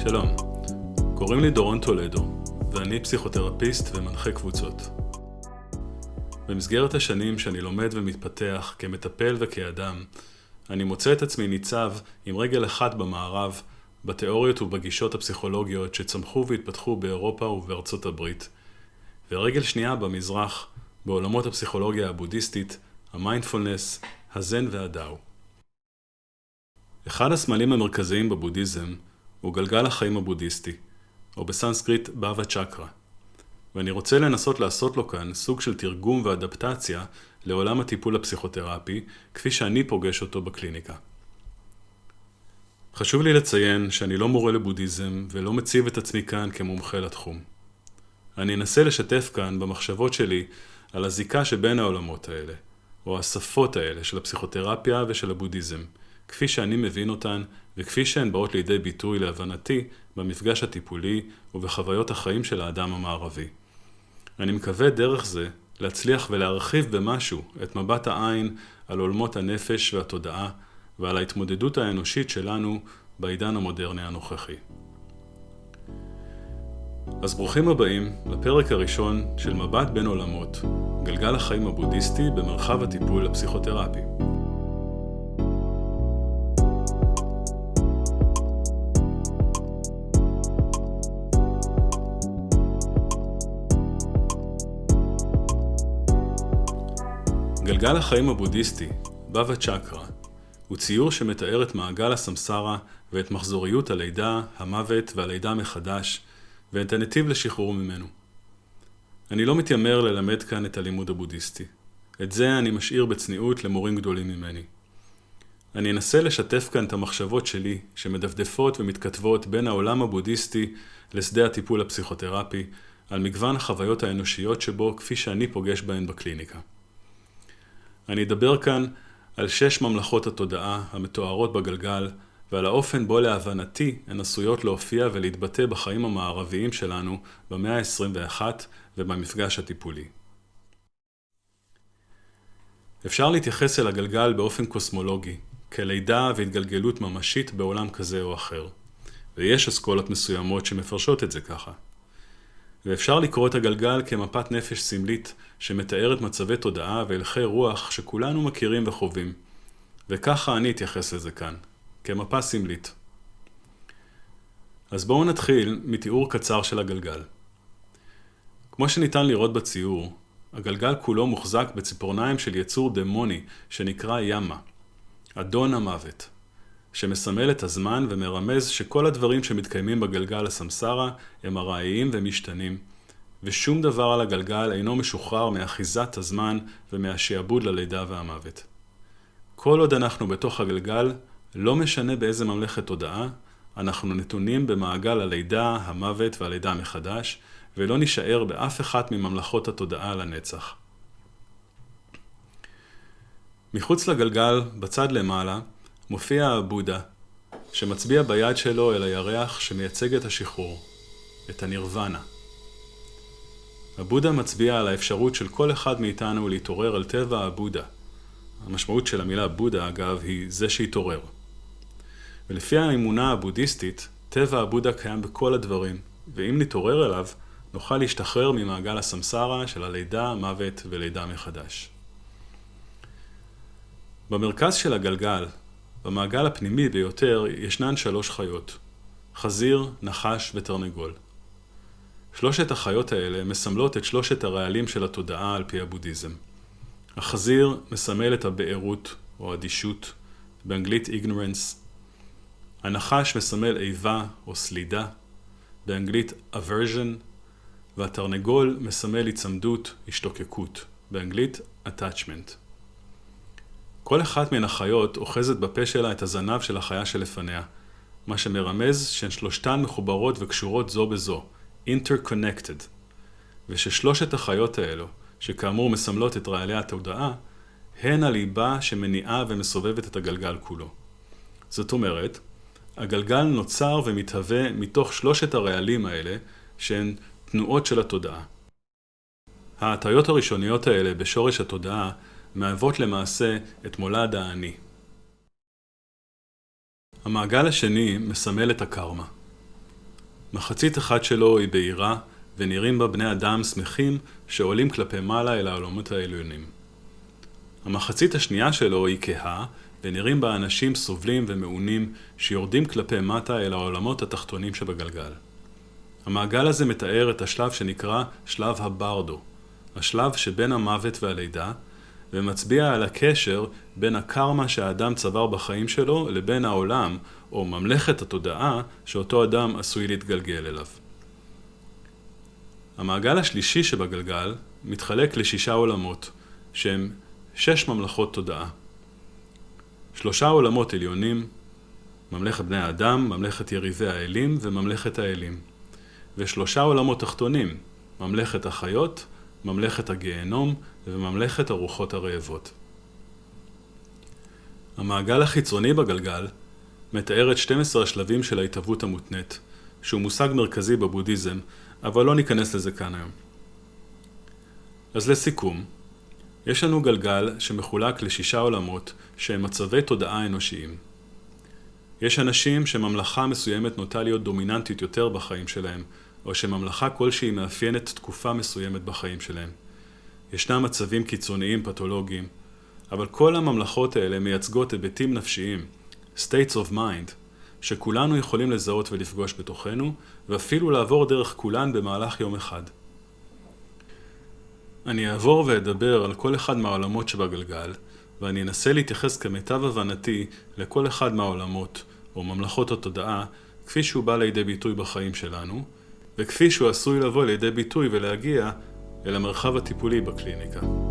שלום, קוראים לי דורון טולדו, ואני פסיכותרפיסט ומנחה קבוצות. במסגרת השנים שאני לומד ומתפתח כמטפל וכאדם, אני מוצא את עצמי ניצב עם רגל אחת במערב, בתיאוריות ובגישות הפסיכולוגיות שצמחו והתפתחו באירופה ובארצות הברית, ורגל שנייה במזרח, בעולמות הפסיכולוגיה הבודהיסטית, המיינדפולנס, הזן והדאו. אחד הסמלים המרכזיים בבודהיזם הוא גלגל החיים הבודהיסטי, או בסנסקריט באווה צ'קרה, ואני רוצה לנסות לעשות לו כאן סוג של תרגום ואדפטציה לעולם הטיפול הפסיכותרפי, כפי שאני פוגש אותו בקליניקה. חשוב לי לציין שאני לא מורה לבודהיזם ולא מציב את עצמי כאן כמומחה לתחום. אני אנסה לשתף כאן במחשבות שלי על הזיקה שבין העולמות האלה, או השפות האלה של הפסיכותרפיה ושל הבודהיזם, כפי שאני מבין אותן וכפי שהן באות לידי ביטוי להבנתי במפגש הטיפולי ובחוויות החיים של האדם המערבי. אני מקווה דרך זה להצליח ולהרחיב במשהו את מבט העין על עולמות הנפש והתודעה ועל ההתמודדות האנושית שלנו בעידן המודרני הנוכחי. אז ברוכים הבאים לפרק הראשון של מבט בין עולמות, גלגל החיים הבודהיסטי במרחב הטיפול הפסיכותרפי. גלגל החיים הבודהיסטי, באווה צ'קרה, הוא ציור שמתאר את מעגל הסמסרה ואת מחזוריות הלידה, המוות והלידה מחדש, ואת הנתיב לשחרור ממנו. אני לא מתיימר ללמד כאן את הלימוד הבודהיסטי. את זה אני משאיר בצניעות למורים גדולים ממני. אני אנסה לשתף כאן את המחשבות שלי, שמדפדפות ומתכתבות בין העולם הבודהיסטי לשדה הטיפול הפסיכותרפי, על מגוון החוויות האנושיות שבו כפי שאני פוגש בהן בקליניקה. אני אדבר כאן על 6 ממלכות התודעה המתוארות בגלגל, ועל האופן בו להבנתי הן עשויות להופיע ולהתבטא בחיים המערביים שלנו במאה ה-21 ובמפגש הטיפולי. אפשר להתייחס אל הגלגל באופן קוסמולוגי, כלידה והתגלגלות ממשית בעולם כזה או אחר, ויש אסכולות מסוימות שמפרשות את זה ככה. ואפשר לקרוא את הגלגל כמפת נפש סמלית שמתארת מצבי תודעה והלכי רוח שכולנו מכירים וחווים, וככה אני אתייחס לזה כאן, כמפה סמלית. אז בואו נתחיל מתיאור קצר של הגלגל. כמו שניתן לראות בציור, הגלגל כולו מוחזק בציפורניים של יצור דמוני שנקרא ימה, אדון המוות, שמסמל את הזמן ומרמז שכל הדברים שמתקיימים בגלגל הסמסרה הם ארעיים ומשתנים, ושום דבר על הגלגל אינו משוחרר מאחיזת הזמן ומהשעבוד ללידה והמוות. כל עוד אנחנו בתוך הגלגל, לא משנה באיזה ממלכת תודעה, אנחנו נתונים במעגל הלידה, המוות והלידה מחדש, ולא נשאר באף אחת מממלכות התודעה לנצח. מחוץ לגלגל, בצד למעלה, מופיע הבודה, שמצביע ביד שלו אל הירח שמייצג את השחרור, את הנירוונה. הבודה מצביע על האפשרות של כל אחד מאיתנו להתעורר על טבע הבודה. המשמעות של המילה בודה, אגב, היא זה שהתעורר. ולפי האמונה הבודהיסטית, טבע הבודה קיים בכל הדברים, ואם נתעורר אליו, נוכל להשתחרר ממעגל הסמסרה של הלידה, מוות ולידה מחדש. במרכז של הגלגל, במעגל הפנימי ביותר, ישנן 3 חיות, חזיר, נחש ותרנגול. 3 החיות האלה מסמלות את 3 הרעלים של התודעה על פי הבודהיזם. החזיר מסמל את הבארות או אדישות, באנגלית ignorance. הנחש מסמל איבה או סלידה, באנגלית aversion, והתרנגול מסמל הצמדות, השתוקקות, באנגלית attachment. כל אחת מן החיות אוחזת בפה שלה את הזנב של החיה שלפניה, מה שמרמז שהן 3 מחוברות וקשורות זו בזו, interconnected, וששלושת החיות האלו, שכאמור מסמלות את רעלי התודעה, הן הליבה שמניעה ומסובבת את הגלגל כולו. זאת אומרת, הגלגל נוצר ומתהווה מתוך 3 הרעלים האלה, שהן תנועות של התודעה. ההטיות הראשוניות האלה בשורש התודעה מהוות למעשה את מולד האני. המעגל השני מסמל את הקרמה. מחצית אחת שלו היא בהירה, ונראים בה בני אדם שמחים שעולים כלפי מעלה אל העולמות העליונים. המחצית השנייה שלו היא כהה, ונראים בה אנשים סובלים ומעונים שיורדים כלפי מטה אל העולמות התחתונים שבגלגל. המעגל הזה מתאר את השלב שנקרא שלב הברדו, השלב שבין המוות והלידה, ומצביע על הקשר בין הקרמה שהאדם צבר בחיים שלו לבין העולם או ממלכת התודעה שאותו אדם עשוי להתגלגל אליו. המעגל השלישי שבגלגל מתחלק ל6 עולמות, שהם 6 ממלכות תודעה. 3 עולמות עליונים, ממלכת בני האדם, ממלכת יריבי האלים וממלכת האלים. ו3 עולמות תחתונים, ממלכת החיות, ממלכת הגיהנום וממלכת הרוחות הרעבות. המעגל החיצוני בגלגל מתאר את 12 השלבים של ההתהוות המותנית, שהוא מושג מרכזי בבודהיזם, אבל לא ניכנס לזה כאן היום. אז לסיכום, יש לנו גלגל שמחולק ל6 עולמות שהם מצבי תודעה אנושיים. יש אנשים שממלכה מסוימת נוטה להיות דומיננטית יותר בחיים שלהם, או שממלכה כלשהי מאפיינת תקופה מסוימת בחיים שלהם. ישנם מצבים קיצוניים פתולוגיים, אבל כל הממלכות האלה מייצגות היבטים נפשיים, states of mind, שכולנו יכולים לזהות ולפגוש בתוכנו, ואפילו לעבור דרך כולן במהלך יום אחד. אני אעבור ואדבר על כל אחד מהעולמות שבגלגל, ואני אנסה להתייחס כמיטב הבנתי לכל אחד מהעולמות, או ממלכות התודעה, כפי שהוא בא לידי ביטוי בחיים שלנו, וכפי שהוא עשוי לבוא לידי ביטוי ולהגיע אל המרחב הטיפולי בקליניקה.